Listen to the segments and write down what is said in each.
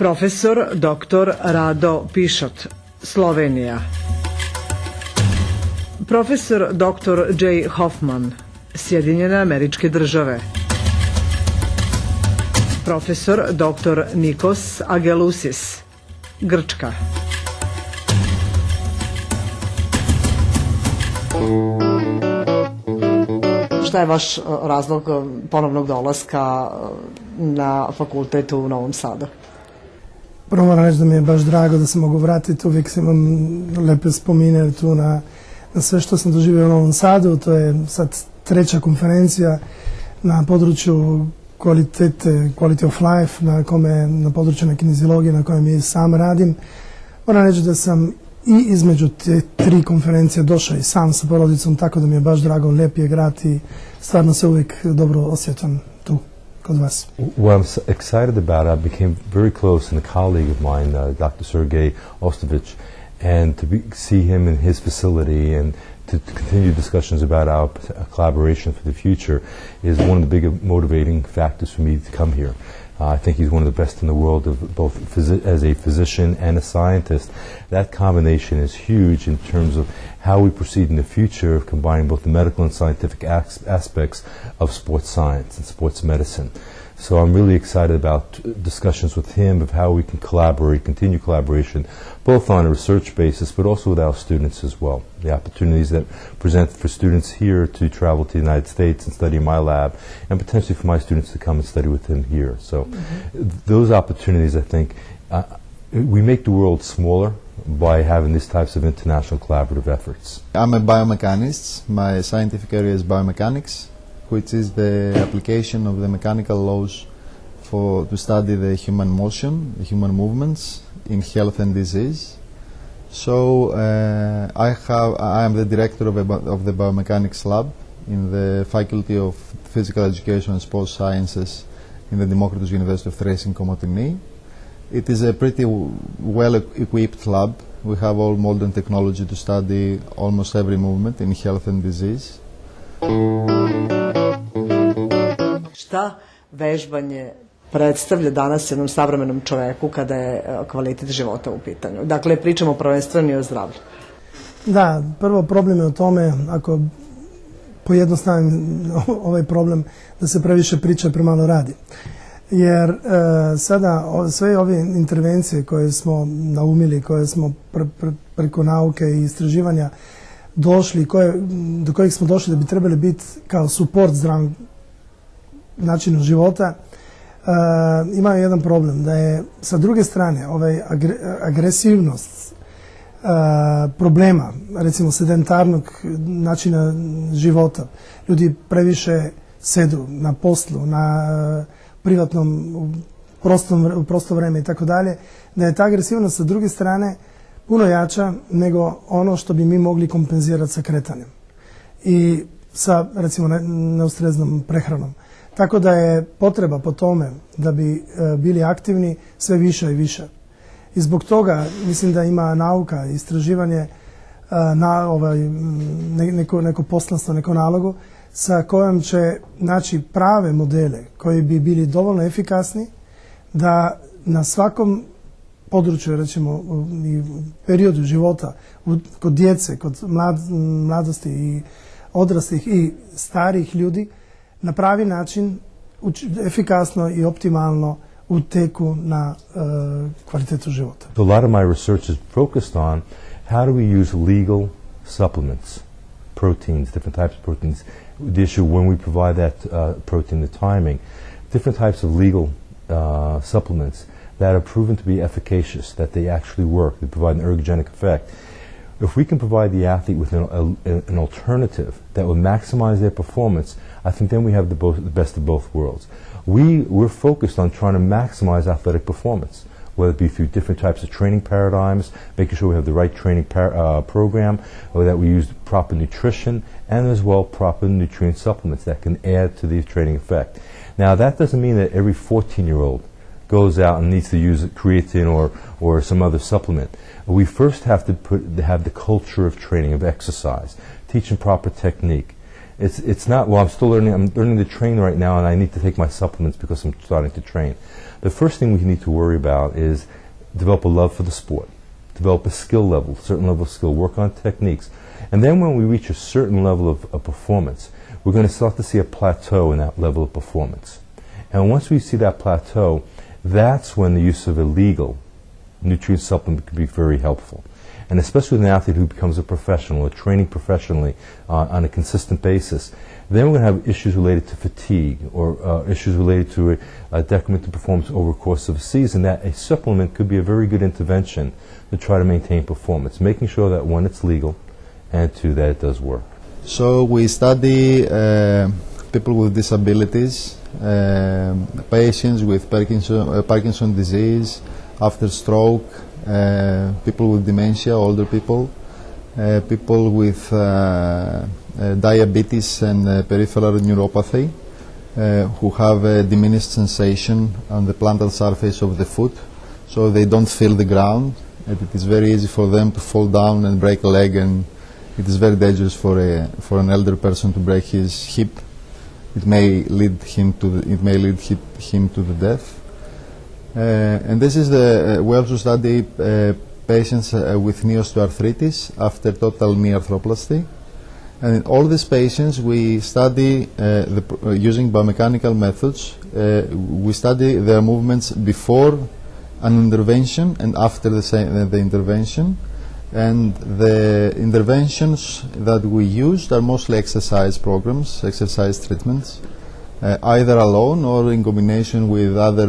Profesor dr. Rado Pišot, Slovenija. Profesor dr. Džej Hofman, Sjedinjene Američke Države. Profesor dr. Nikos Agelusis, Grčka. Šta je vaš razlog ponovnog dolaska na fakultet u Novom Sadu? Prvo moram reći da mi je baš drago da se mogu vratiti, uvijek se imam lepe spomine tu na sve što sam doživio u Novom Sadu. To je sad treća konferencija na području quality of life, na području na kineziologije na kojem i sam radim. Moram reći da sam i između te tri konferencije došao i sam sa porodicom, tako da mi je baš drago, lijep je grad i stvarno se uvijek dobro osjećam tu kod vas. What I'm excited about, I became very close and a colleague of mine, Dr. Sergey Ostovich, and to see him in his facility and to continue discussions about our collaboration for the future is one of the big motivating factors for me to come here. I think he's one of the best in the world, of both as a physician and a scientist. That combination is huge in terms of how we proceed in the future, combining both the medical and scientific aspects of sports science and sports medicine. So I'm really excited about discussions with him of how we can collaborate, continue collaboration, both on a research basis, but also with our students as well. The opportunities that present for students here to travel to the United States and study in my lab, and potentially for my students to come and study with him here. So those opportunities, I think, we make the world smaller by having these types of international collaborative efforts. I'm a biomechanist. My scientific area is biomechanics, which is the application of the mechanical laws to study the human motion, the human movements in health and disease. So I am the director of the biomechanics lab in the Faculty of Physical Education and Sports Sciences in the Democritus University of Thrace in Komotini. It is a pretty well-equipped lab. We have all modern technology to study almost every movement in health and disease. Šta vežbanje predstavlja danas jednom savremenom čoveku kada je kvalitet života u pitanju? Dakle, pričamo prvenstveno i o zdravlju. Da, prvo problem je o tome, ako pojednostavim ovaj problem, da se previše priča i premalo radi. Jer sada sve ove intervencije koje smo naumili, koje smo preko nauke i istraživanja došli, do kojih smo došli da bi trebali biti kao suport zdravom načinu života, imaju jedan problem, da je sa druge strane agresivnost problema, recimo sedentarnog načina života, ljudi previše sedu na poslu, na privatnom prosto vreme i tako dalje, da je ta agresivnost sa druge strane puno jača nego ono što bi mi mogli kompenzirati sa kretanjem i sa, recimo, neustreznom prehranom. Tako da je potreba po tome da bi bili aktivni sve više i više. I zbog toga mislim da ima nauka, istraživanje, neko poslanstvo, neko nalogu sa kojom će naći prave modele koji bi bili dovoljno efikasni da na svakom području, recimo i periodu života, kod djece, kod mladosti i odraslih i starih ljudi, na pravi način, efikasno i optimalno uteku na kvalitetu života. A lot of my research is focused on how do we use legal supplements, proteins, different types of proteins. The issue when we provide that protein, the timing, different types of legal supplements that are proven to be efficacious, that they actually work, they provide an ergogenic effect. If we can provide the athlete with an alternative that will maximize their performance, I think then we have the best of both worlds. We're focused on trying to maximize athletic performance, whether it be through different types of training paradigms, making sure we have the right training program, or that we use proper nutrition, and as well proper nutrient supplements that can add to the training effect. Now that doesn't mean that every 14-year-old goes out and needs to use creatine or some other supplement. We first have to have the culture of training, of exercise, teach them proper technique. It's not, well, I'm still learning, I'm learning to train right now and I need to take my supplements because I'm starting to train. The first thing we need to worry about is develop a love for the sport, develop a skill level, certain level of skill, work on techniques. And then when we reach a certain level of performance, we're going to start to see a plateau in that level of performance. And once we see that plateau, that's when the use of a legal nutrient supplement can be very helpful. And especially with an athlete who becomes a professional or training professionally on a consistent basis, then we're going to have issues related to fatigue or issues related to a decrement to performance over the course of a season, that a supplement could be a very good intervention to try to maintain performance, making sure that one, it's legal, and two, that it does work. So we study people with disabilities, patients with Parkinson's disease, after stroke, people with dementia, older people, people with diabetes and peripheral neuropathy, who have a diminished sensation on the plantar surface of the foot, so they don't feel the ground, and it is very easy for them to fall down and break a leg, and it is very dangerous for an elder person to break his hip. It may lead him to the death. And this is we also study patients with knee osteoarthritis after total knee arthroplasty. And in all these patients, we study using biomechanical methods. We study their movements before an intervention and after the intervention. And the interventions that we used are mostly exercise programs, exercise treatments, either alone or in combination with other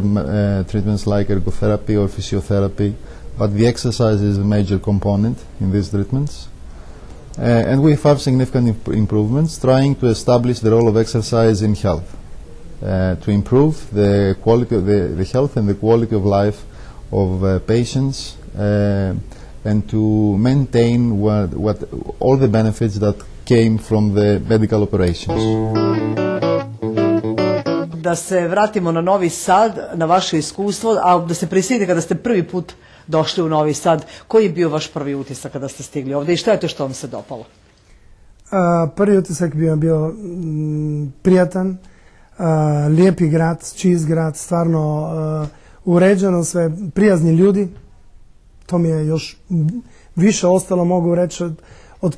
treatments like ergotherapy or physiotherapy. But the exercise is a major component in these treatments. And we have significant improvements, trying to establish the role of exercise in health, to improve the quality of the health and the quality of life of patients, and to maintain what all the benefits that came from the medical operations. Da se vratimo na Novi Sad, na vaše iskustvo, a da se prisjetite kada ste prvi put došli u Novi Sad, koji je bio vaš prvi utisak kada ste stigli ovdje i šta je to što vam se dopalo? Prvi utisak bio prijatan, lijepi grad, čist grad, stvarno uređeno sve, prijazni ljudi. To mi je još više ostalo, mogu reći, od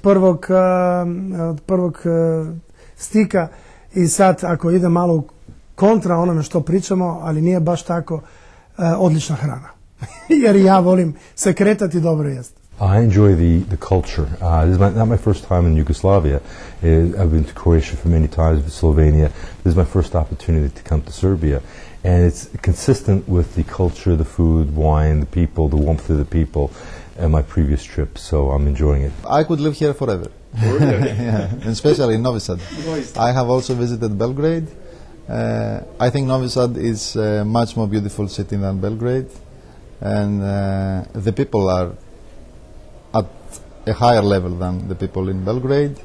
prvog stika. I sad, ako ide malo kontra onome što pričamo, ali nije baš tako, odlična hrana. Jer ja volim se kretati, dobro jesti. I enjoy the culture. This is not my first time in Yugoslavia. I've been to Croatia for many times, Slovenia. This is my first opportunity to come to Serbia. And it's consistent with the culture, the food, wine, the people, the warmth of the people, and my previous trip. So I'm enjoying it. I could live here forever. Yeah, especially in Novi Sad. I have also visited Belgrade. I think Novi Sad is a much more beautiful city than Belgrade. And the people are at a higher level than the people in Belgrade.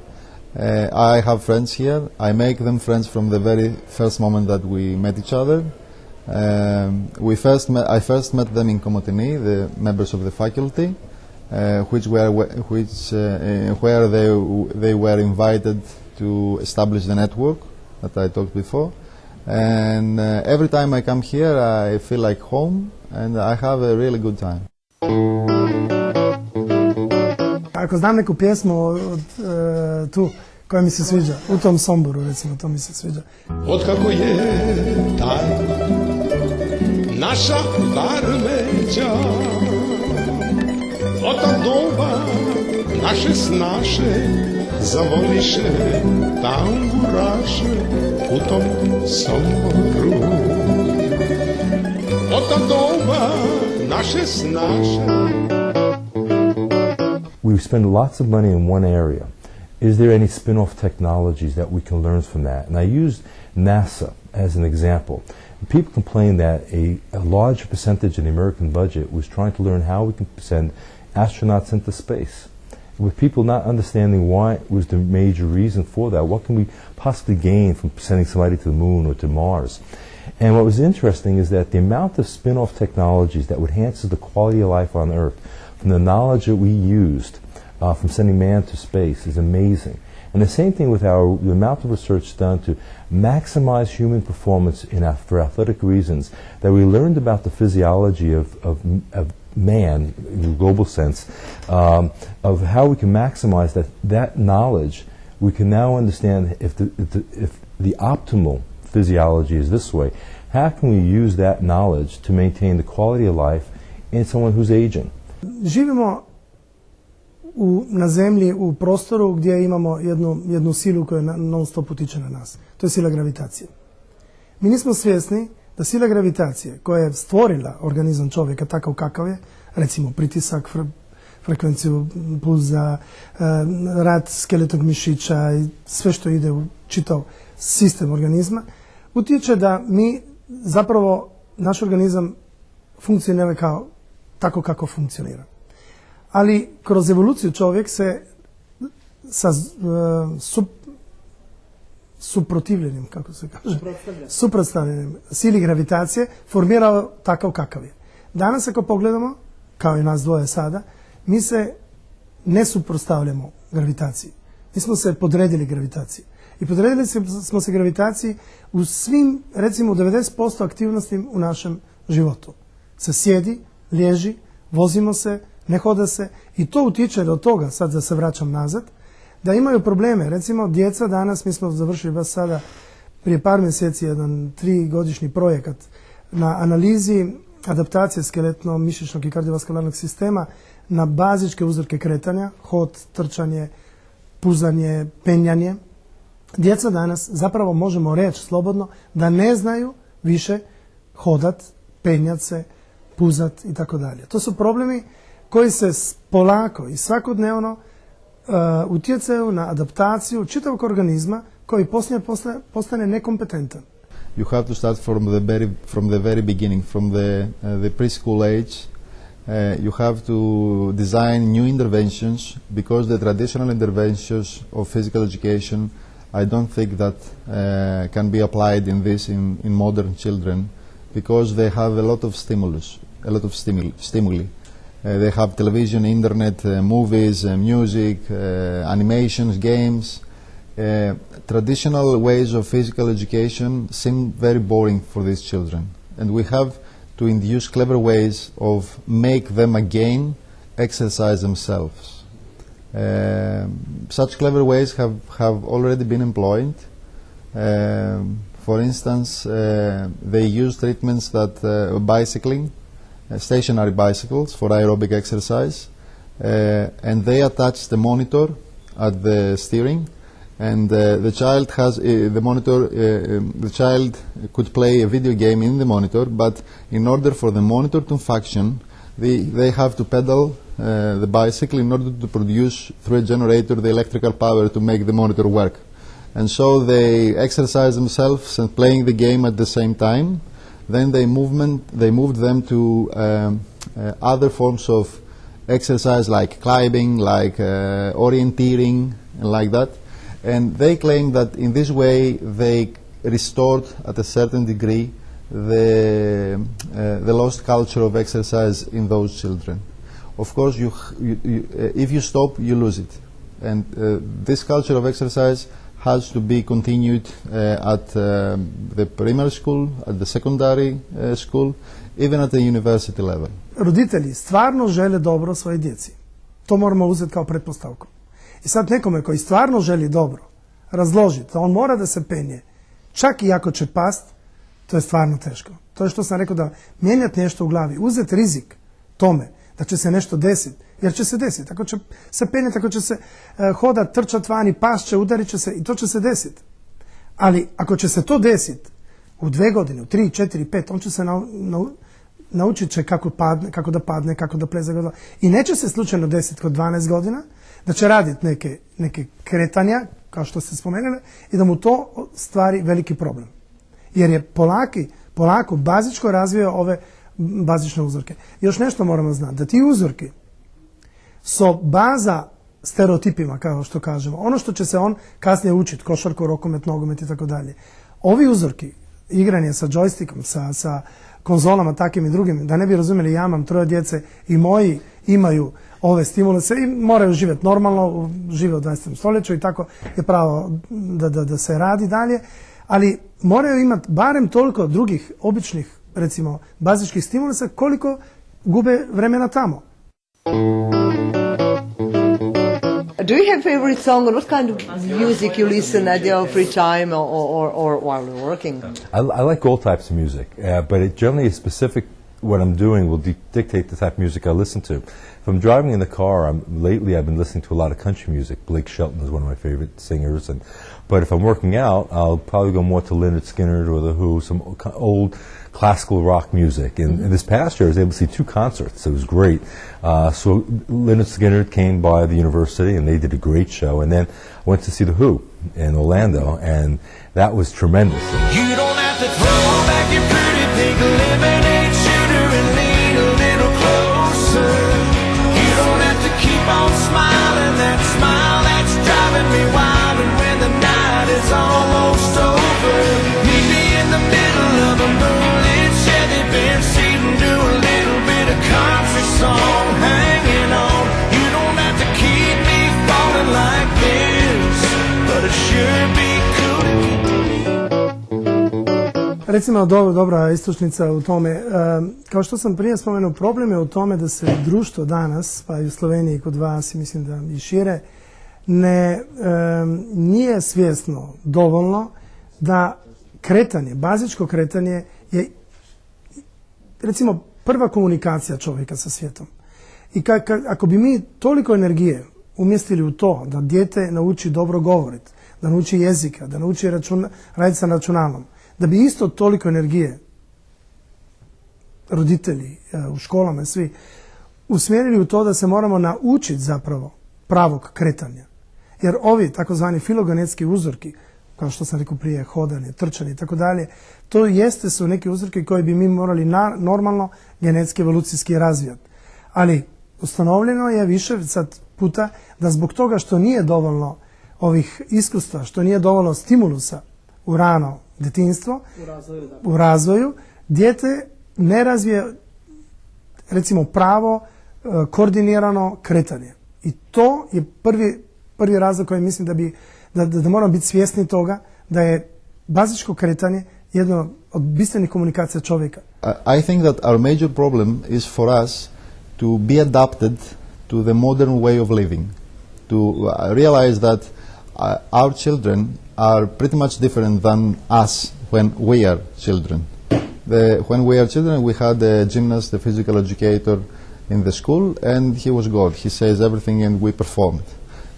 I have friends here. I make them friends from the very first moment that we met each other. I first met them in Komotini, the members of the faculty, where they were invited to establish the network that I talked before. And every time I come here, I feel like home, and I have a really good time. Ako znam neku pjesmu tu koja mi se sviđa, u tom Somboru recimo, to mi se sviđa. Otkako je taj naša Varmeća, od ta doba naše snaše zavoliše tamburaše u tom Somboru. Od ta doba naše snaše. We spend lots of money in one area. Is there any spin-off technologies that we can learn from that? And I used NASA as an example. People complain that a large percentage of the American budget was trying to learn how we can send astronauts into space. With people not understanding why was the major reason for that, what can we possibly gain from sending somebody to the moon or to Mars? And what was interesting is that the amount of spin-off technologies that would enhance the quality of life on Earth from the knowledge that we used from sending man to space is amazing. And the same thing with the amount of research done to maximize human performance for athletic reasons, that we learned about the physiology of man, in the global sense, of how we can maximize that knowledge. We can now understand if the optimal physiology is this way, how can we use that knowledge to maintain the quality of life in someone who's aging? Živimo na zemlji u prostoru gdje imamo jednu silu koja non stop utiče na nas. To je sila gravitacije. Mi nismo svjesni da sila gravitacije koja je stvorila organizam čovjeka takav kakav je, recimo pritisak, frekvenciju pulza, rad skeletnog mišića i sve što ide u čitav sistem organizma, utječe da mi zapravo, naš organizam funkcionira tako kako funkcionira. Ali kroz evoluciju čovjek se sa suprotivljenim, kako se kaže, suprotstavljenim sili gravitacije formirao takav kakav je. Danas ako pogledamo, kao i nas dvoje sada, mi se ne suprotstavljamo gravitaciji. Mi smo se podredili gravitaciji. I podredili smo se gravitaciji u svim, recimo 90% aktivnosti u našem životu. Se sjedi, liježi, vozimo se, ne hoda se i to utiče do toga, sad da se vraćam nazad, da imaju probleme. Recimo djeca danas, mi smo završili baš sada prije par mjeseci jedan 3-godišnji projekat na analizi adaptacije skeletno-mišićnog i kardiovaskularnog sistema na bazičke uzorke kretanja, hod, trčanje, puzanje, penjanje. Djeca danas, zapravo možemo reći slobodno, da ne znaju više hodat, penjat se, puzat i tako dalje. To su problemi koji se polako i svakodnevno utjecaju na adaptaciju čitavog organizma koji poslije postane nekompetentan. You have to start from the very beginning, from the preschool age. You have to design new interventions, because the traditional interventions of physical education, I don't think that can be applied in modern children, because they have a lot of stimuli. They have television, internet, movies, music, animations, games. Traditional ways of physical education seem very boring for these children, and we have to induce clever ways of make them again exercise themselves. Such clever ways have already been employed. For instance, they use treatments that bicycling, stationary bicycles for aerobic exercise, and they attach the monitor at the steering, and the child has the monitor. The child could play a video game in the monitor, but in order for the monitor to function, they have to pedal the bicycle in order to produce through a generator the electrical power to make the monitor work. And so they exercise themselves and playing the game at the same time. Then they moved them to other forms of exercise like climbing, like orienteering, and like that. And they claim that in this way they restored at a certain degree the lost culture of exercise in those children. Of course, if you stop, you lose it. And this culture of exercise has to be continued at the primary school, at the secondary school, even at the university level. Roditelji stvarno žele dobro svoje djeci. To moramo uzeti kao pretpostavku. I sad nekome koji stvarno želi dobro razložiti, da on mora da se penje, čak i ako će past, to je stvarno teško. To je što sam rekao, da mijenjati nešto u glavi, uzeti rizik tome da će se nešto desiti, jer će se desiti. Ako će se penjati, ako će se hodati, trčati vani, past će, udarit će se i to će se desiti. Ali ako će se to desiti u 2 godine, u 3, 4, 5, on će se naučit će kako da padne, kako da pleza. I neće se slučajno desiti kod 12 godina da će raditi neke kretanja, kao što ste spomenuli, i da mu to stvari veliki problem. Jer je polako bazičko razvio ove bazične uzorke. Još nešto moramo znati, da ti uzorki su baza stereotipima, kao što kažemo. Ono što će se on kasnije učiti, košarku, rokomet, nogomet i tako dalje. Ovi uzorki, igranje sa džojstikom, sa konzolama takim i drugim, da ne bi razumjeli, ja imam 3 djece i moji imaju ove stimuluse i moraju živjeti normalno, žive u 20. stoljeću i tako je pravo da se radi dalje, ali moraju imati barem toliko drugih običnih, recimo, bazičkih stimulusa koliko gube vremena tamo. Do you have a favorite song, or what kind of music you listen at your free time or while you're working? I like all types of music, but it generally is specific. What I'm doing will dictate the type of music I listen to. If I'm driving in the car, lately I've been listening to a lot of country music. Blake Shelton is one of my favorite singers, but if I'm working out, I'll probably go more to Lynyrd Skynyrd or The Who, some old classical rock music. And this past year I was able to see 2 concerts. It was great. So Lynyrd Skynyrd came by the university and they did a great show. And then I went to see The Who in Orlando, and that was tremendous. You don't have to throw back your pretty pink lemonade shooter and lean a little closer. You don't have to keep on smiling that smile that's driving me wild. And when the night is almost over, meet me in the middle of a moonlit Chevy Benz seat and do a little bit of country song hanging on. You don't have to keep me falling like this, but it sure be cool to keep me. Recimo, dobra istočnica u tome, kao što sam prije spomenuo, problem je u tome da se društvo danas, pa i u Sloveniji kod vas i mislim da i šire, nije svjesno dovoljno da kretanje, bazičko kretanje je, recimo, prva komunikacija čovjeka sa svijetom. I ako bi mi toliko energije umjestili u to da dijete nauči dobro govoriti, da nauči jezika, da nauči raditi sa računalom, da bi isto toliko energije roditelji u školama svi usmjerili u to da se moramo naučiti zapravo pravog kretanja. Jer ovi takozvani filogenetski uzorki, kao što sam rekao prije, hodanje, trčanje i tako dalje, to su neki uzorki koji bi mi morali normalno genetski evolucijski razvijati. Ali ustanovljeno je više sad puta da zbog toga što nije dovoljno ovih iskustva, što nije dovoljno stimulusa u rano djetinjstvo, u razvoju, dijete ne razvije, recimo, pravo koordinirano kretanje. I to je prvi razlog koji mislim da moramo biti svjesni toga da je bazičko kretanje jedno od bistvenih komunikacija čovjeka. I think that our major problem is for us to be adapted to the modern way of living, to realize that our children are pretty much different than us when we are children. When we are children, we had a gymnast, a physical educator in the school, and he was God. He says everything and we performed.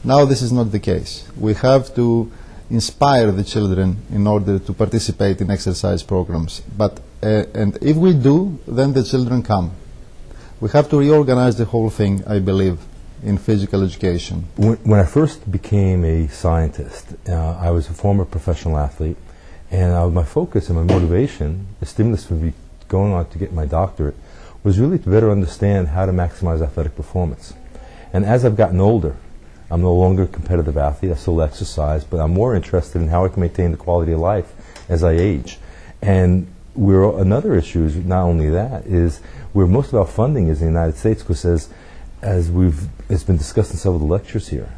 Now this is not the case. We have to inspire the children in order to participate in exercise programs. And if we do, then the children come. We have to reorganize the whole thing, I believe, in physical education. When I first became a scientist, I was a former professional athlete, and my focus and my motivation, the stimulus for me going on to get my doctorate, was really to better understand how to maximize athletic performance. And as I've gotten older, I'm no longer a competitive athlete. I still exercise, but I'm more interested in how I can maintain the quality of life as I age. And another issue is not only that, is where most of our funding is in the United States, because it's been discussed in several of the lectures here,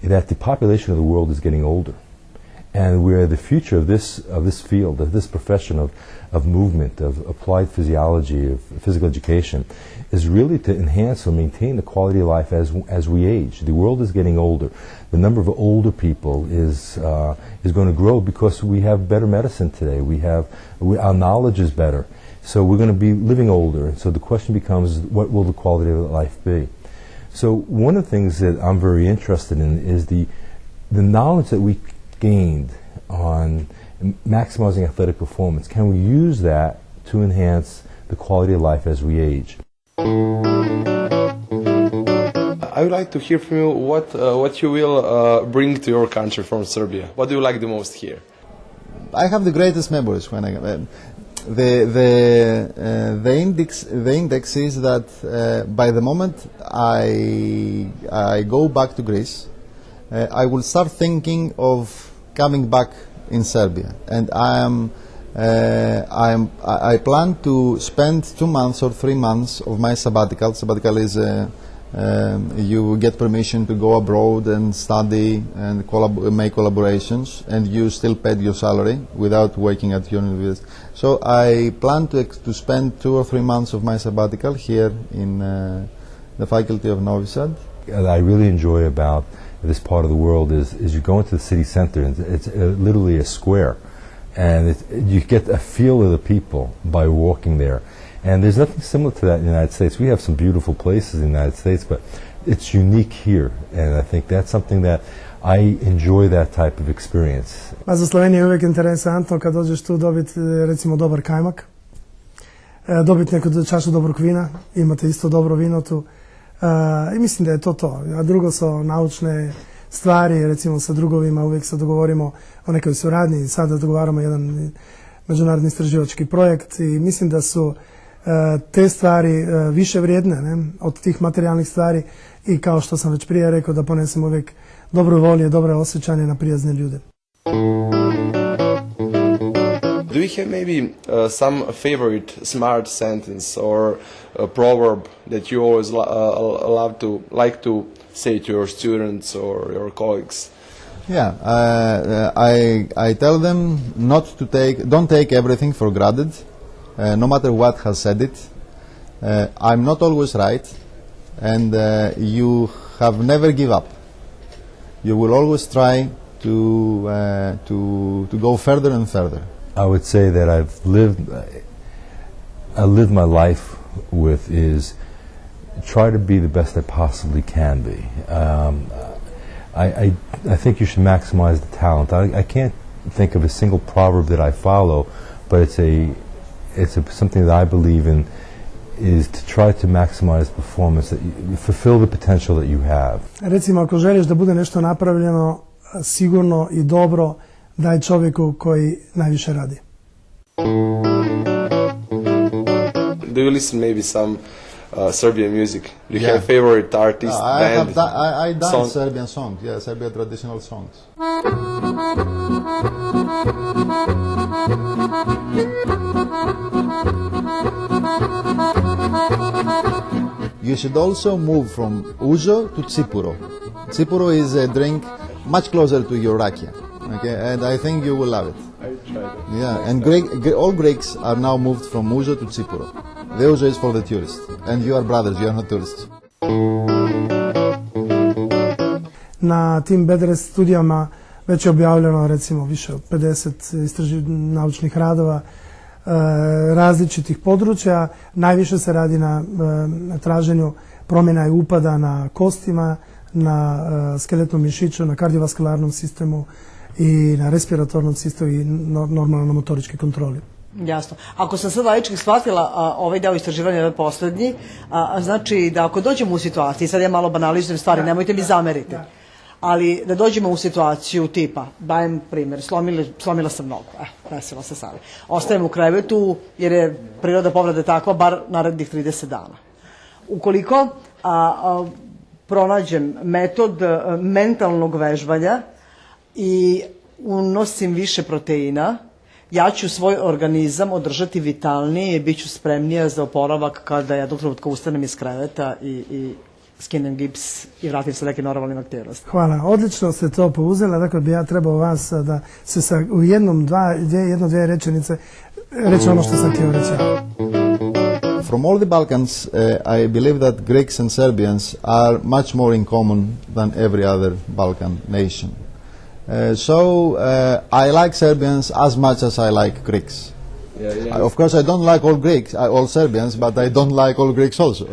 that the population of the world is getting older. And where the future of this field, of this profession of movement, of applied physiology, of physical education, is really to enhance or maintain the quality of life as we age. The world is getting older. The number of older people is going to grow because we have better medicine today. Our knowledge is better. So we're going to be living older. And so the question becomes, what will the quality of life be? So one of the things that I'm very interested in is the knowledge that we gained on maximizing athletic performance. Can we use that to enhance the quality of life as we age? I would like to hear from you what you will bring to your country from Serbia. What do you like the most here? I have the greatest memories when the index is that by the moment I go back to Greece, I will start thinking of coming back in Serbia, and I am I plan to spend 2 months or 3 months of my sabbatical. Sabbatical is you get permission to go abroad and study and make collaborations, and you still pay your salary without working at your university. So I plan to spend 2 or 3 months of my sabbatical here in the faculty of Novi Sad. What I really enjoy about this part of the world is you go into the city center, and it's literally a square, and you get a feel of the people by walking there. And there's nothing similar to that in the United States. We have some beautiful places in the United States, but it's unique here, and I think that's something that I enjoy, that type of experience. Pa za Sloveniju je uvijek interesantno kad dođeš tu dobiti recimo dobar kajmak, dobiti neku čašu dobrog vina, imate isto dobro vino tu, i mislim da je to. A drugo su naučne stvari, recimo sa drugovima uvijek se dogovorimo o nekoj suradnji, sada dogovaramo jedan međunarodni istraživački projekt i mislim da su te stvari više vrijedne od tih materijalnih stvari, i kao što sam već prije rekao, da ponesemo uvijek dobro volje, dobre osjećanje na prijazne ljude. Do you have maybe some favorite smart sentence or a proverb that you always like to say to your students or your colleagues? Yeah, I tell them don't take everything for granted, no matter what has said it. I'm not always right, and you have never give up. You will always try to go further and further. I would say that I lived my life with is try to be the best I possibly can be. I think you should maximize the talent. I can't think of a single proverb that I follow, but it's something that I believe in, is to try to maximize performance, that you fulfill the potential that you have. Recimo, ako želiš da bude nešto napravljeno sigurno i dobro, daj čovjeku koji najviše radi. Do you listen maybe some Serbian music? Do you have a favorite artist, band? I dance song? Serbian songs, yeah, Serbian traditional songs. You should also move from Uzo to Tsipuro. Tsipuro is a drink much closer to your rakia, okay, and I think you will love it. I tried it. Yeah, and all Greeks are now moved from Uzo to Tsipuro. The Uzo is for the tourists, and you are brothers, you are not tourists. Na tim bedrest studijama već je objavljeno recimo više od 50 naučnih radova različitih područja. Najviše se radi na traženju promjena i upada na kostima, na skeletnom mišiću, na kardiovaskularnom sistemu i na respiratornom sistemu i normalno na motoričkoj kontroli. Jasno. Ako sam sad laički shvatila ovaj deo istraživanja, ovaj poslednji, znači da ako dođemo u situaciju, sad ja malo banalizujem stvari, nemojte mi zameriti, ali da dođemo u situaciju tipa, dajem primjer, slomila sam nogu, desilo se sada. Ostajem u krevetu jer je priroda povrede takva, bar narednih 30 dana. Ukoliko pronađem metod mentalnog vežbanja i unosim više proteina, ja ću svoj organizam održati vitalnije i bit ću spremnija za oporavak kada ja dok trenutka ustanem iz kreveta i skinem gips i vratim se neke normalnim aktivnosti. Hvala, odlično ste to pouzela, dakle bi ja trebao vas da se u jedno-dvije rečenice reći ono što sam htio reći. From all the Balkans, I believe that Greeks and Serbians are much more in common than every other Balkan nation. I like Serbians as much as I like Greeks. Yeah. Of course, I don't like all Greeks, all Serbians, but I don't like all Greeks also.